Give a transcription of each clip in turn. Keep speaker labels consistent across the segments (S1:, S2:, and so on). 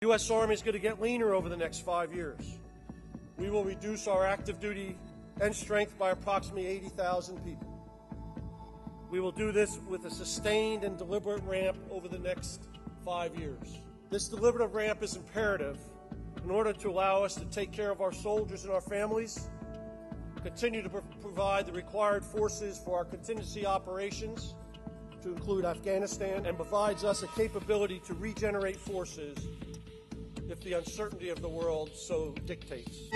S1: The U.S. Army is going to get leaner over the next 5 years. We will reduce our active duty and strength by approximately 80,000 people. We will do this with a sustained and deliberate ramp over the next 5 years. This deliberative ramp is imperative in order to allow us to take care of our soldiers and our families, continue to provide the required forces for our contingency operations, to include Afghanistan, and provides us a capability to regenerate forces if the uncertainty of the world so dictates.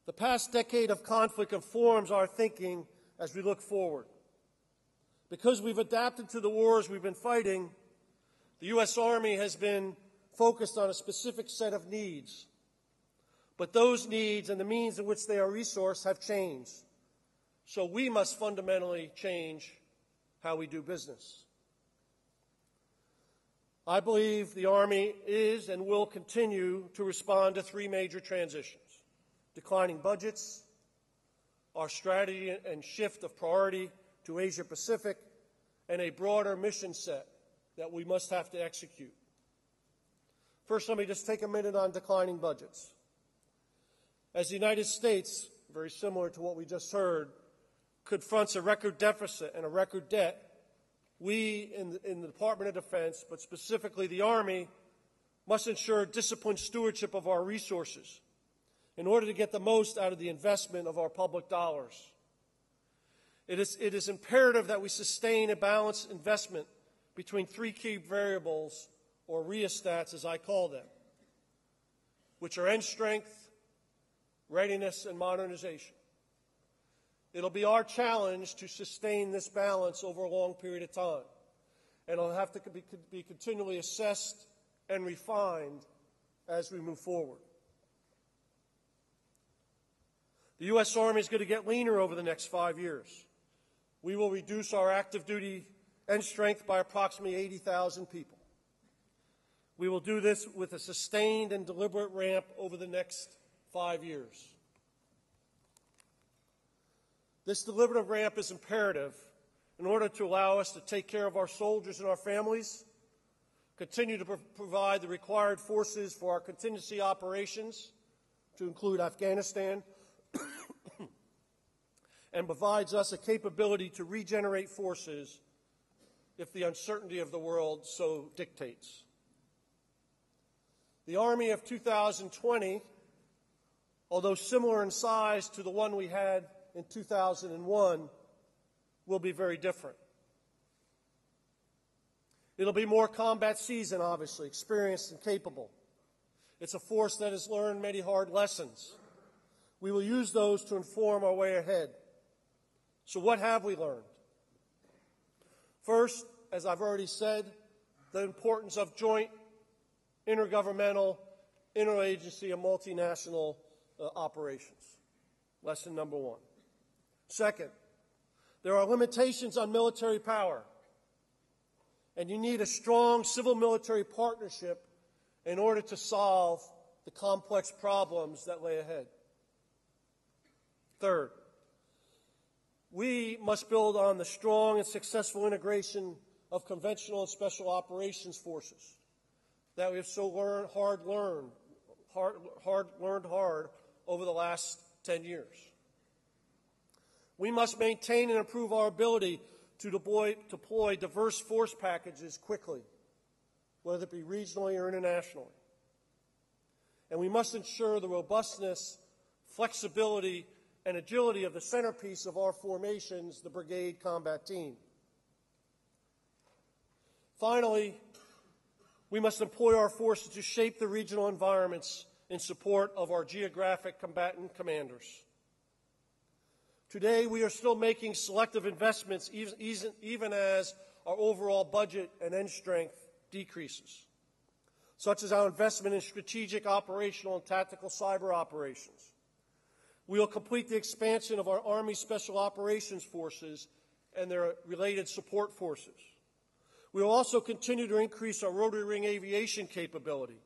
S1: The past decade of conflict informs our thinking as we look forward. Because we've adapted to the wars we've been fighting, the U.S. Army has been focused on a specific set of needs. But those needs and the means in which they are resourced have changed. So we must fundamentally change how we do business. I believe the Army is and will continue to respond to three major transitions: declining budgets, our strategy and shift of priority to Asia Pacific, and a broader mission set that we must have to execute. First, let me just take a minute on declining budgets. As the United States, very similar to what we just heard, confronts a record deficit and a record debt, we in the Department of Defense, but specifically the Army, must ensure disciplined stewardship of our resources in order to get the most out of the investment of our public dollars. It is imperative that we sustain a balanced investment between three key variables, or rheostats as I call them, which are end strength, readiness, and modernization. It'll be our challenge to sustain this balance over a long period of time, and it'll have to be continually assessed and refined as we move forward. The U.S. Army is going to get leaner over the next 5 years. We will reduce our active duty and strength by approximately 80,000 people. We will do this with a sustained and deliberate ramp over the next 5 years. This deliberative ramp is imperative in order to allow us to take care of our soldiers and our families, continue to provide the required forces for our contingency operations, to include Afghanistan, and provides us a capability to regenerate forces if the uncertainty of the world so dictates. The Army of 2020, although similar in size to the one we had in 2001, will be very different. It'll be more combat seasoned, obviously, experienced and capable. It's a force that has learned many hard lessons. We will use those to inform our way ahead. So what have we learned? First, as I've already said, the importance of joint, intergovernmental, interagency, and multinational operations. Lesson number one. Second, there are limitations on military power, and you need a strong civil-military partnership in order to solve the complex problems that lay ahead. Third, we must build on the strong and successful integration of conventional and special operations forces that we have so learned hard over the last 10 years. We must maintain and improve our ability to deploy diverse force packages quickly, whether it be regionally or internationally. And we must ensure the robustness, flexibility, and agility of the centerpiece of our formations, the brigade combat team. Finally, we must employ our forces to shape the regional environments in support of our geographic combatant commanders. Today, we are still making selective investments even as our overall budget and end strength decreases, such as our investment in strategic, operational, and tactical cyber operations. We will complete the expansion of our Army Special Operations Forces and their related support forces. We will also continue to increase our rotary wing aviation capability,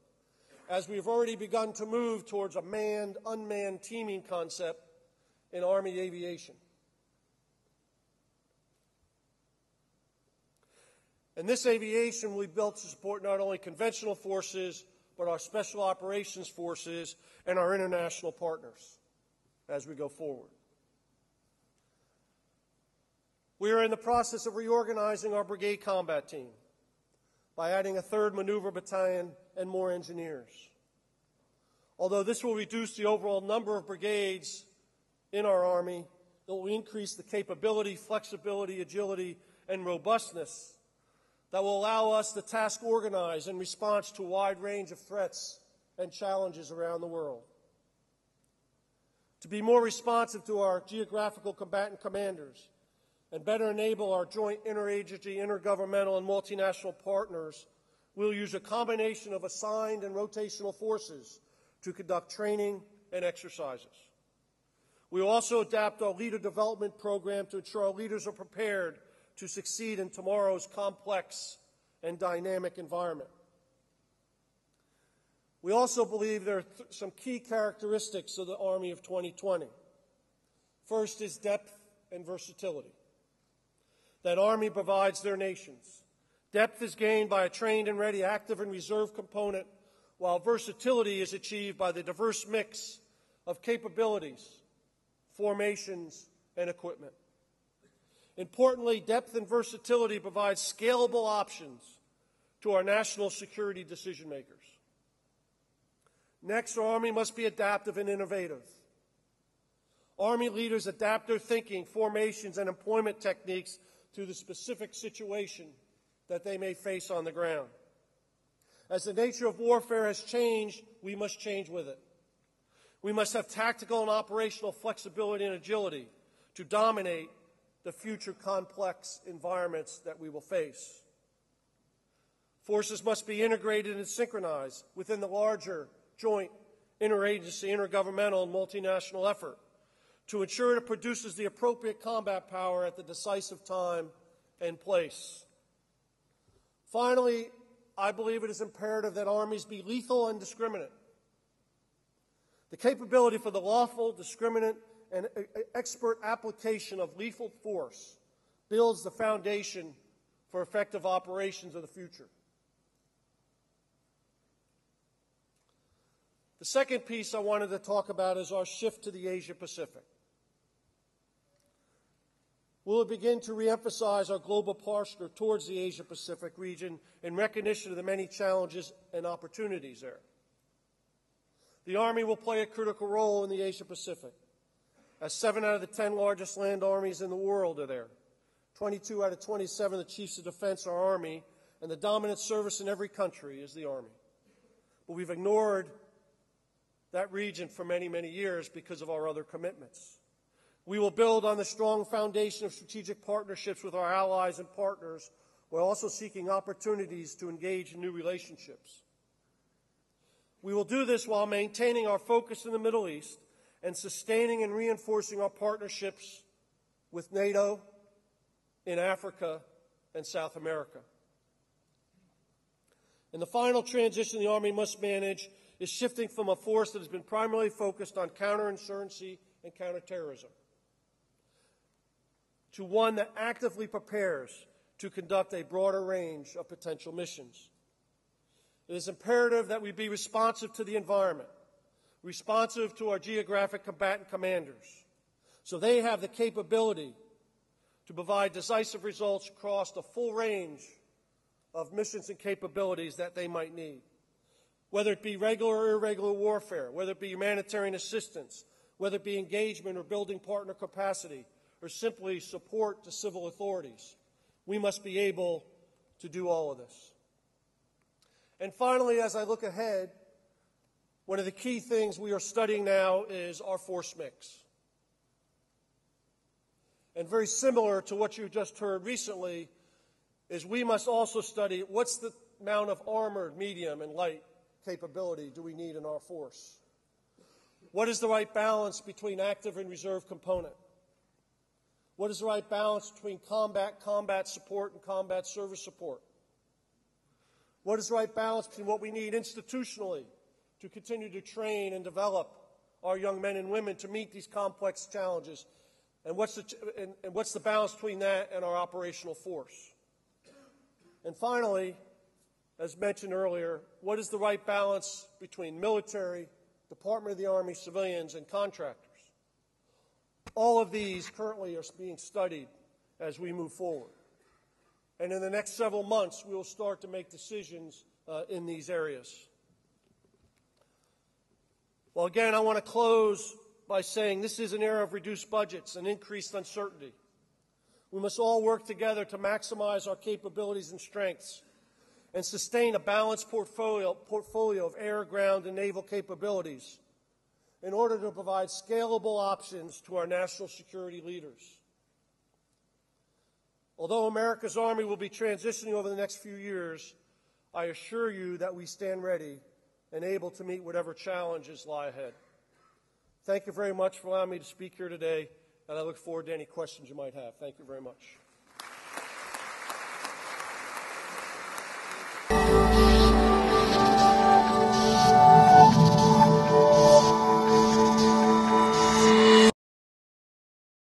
S1: as we've already begun to move towards a manned-unmanned teaming concept in Army aviation. And this aviation will be built to support not only conventional forces, but our special operations forces and our international partners as we go forward. We are in the process of reorganizing our brigade combat team by adding a 3rd maneuver battalion and more engineers. Although this will reduce the overall number of brigades in our Army, it will increase the capability, flexibility, agility, and robustness that will allow us to task organize in response to a wide range of threats and challenges around the world. To be more responsive to our geographical combatant commanders and better enable our joint interagency, intergovernmental, and multinational partners, we'll use a combination of assigned and rotational forces to conduct training and exercises. We will also adapt our leader development program to ensure our leaders are prepared to succeed in tomorrow's complex and dynamic environment. We also believe there are some key characteristics of the Army of 2020. First is depth and versatility that Army provides their nations. Depth is gained by a trained and ready active and reserve component, while versatility is achieved by the diverse mix of capabilities, formations, and equipment. Importantly, depth and versatility provide scalable options to our national security decision makers. Next, our Army must be adaptive and innovative. Army leaders adapt their thinking, formations, and employment techniques to the specific situation that they may face on the ground. As the nature of warfare has changed, we must change with it. We must have tactical and operational flexibility and agility to dominate the future complex environments that we will face. Forces must be integrated and synchronized within the larger joint interagency, intergovernmental, and multinational effort to ensure it produces the appropriate combat power at the decisive time and place. Finally, I believe it is imperative that armies be lethal and discriminate. The capability for the lawful, discriminate, and expert application of lethal force builds the foundation for effective operations of the future. The second piece I wanted to talk about is our shift to the Asia Pacific. We'll begin to reemphasize our global posture towards the Asia Pacific region in recognition of the many challenges and opportunities there. The Army will play a critical role in the Asia Pacific, as 7 out of the 10 largest land armies in the world are there. 22 out of 27 of the chiefs of defense are Army, and the dominant service in every country is the Army. But we've ignored that region for many, many years because of our other commitments. We will build on the strong foundation of strategic partnerships with our allies and partners, while also seeking opportunities to engage in new relationships. We will do this while maintaining our focus in the Middle East and sustaining and reinforcing our partnerships with NATO in Africa and South America. And the final transition the Army must manage is shifting from a force that has been primarily focused on counterinsurgency and counterterrorism to one that actively prepares to conduct a broader range of potential missions. It is imperative that we be responsive to the environment, responsive to our geographic combatant commanders, so they have the capability to provide decisive results across the full range of missions and capabilities that they might need. Whether it be regular or irregular warfare, whether it be humanitarian assistance, whether it be engagement or building partner capacity, or simply support to civil authorities, we must be able to do all of this. And finally, as I look ahead, one of the key things we are studying now is our force mix. And very similar to what you just heard recently, is we must also study what's the amount of armored, medium, and light capability do we need in our force? What is the right balance between active and reserve component? What is the right balance between combat support, and combat service support? What is the right balance between what we need institutionally to continue to train and develop our young men and women to meet these complex challenges? And what's the balance between that and our operational force? And finally, as mentioned earlier, what is the right balance between military, Department of the Army, civilians, and contractors? All of these currently are being studied as we move forward. And in the next several months, we will start to make decisions in these areas. Well, again, I want to close by saying this is an era of reduced budgets and increased uncertainty. We must all work together to maximize our capabilities and strengths and sustain a balanced portfolio of air, ground, and naval capabilities in order to provide scalable options to our national security leaders. Although America's Army will be transitioning over the next few years, I assure you that we stand ready and able to meet whatever challenges lie ahead. Thank you very much for allowing me to speak here today, and I look forward to any questions you might have. Thank you very much.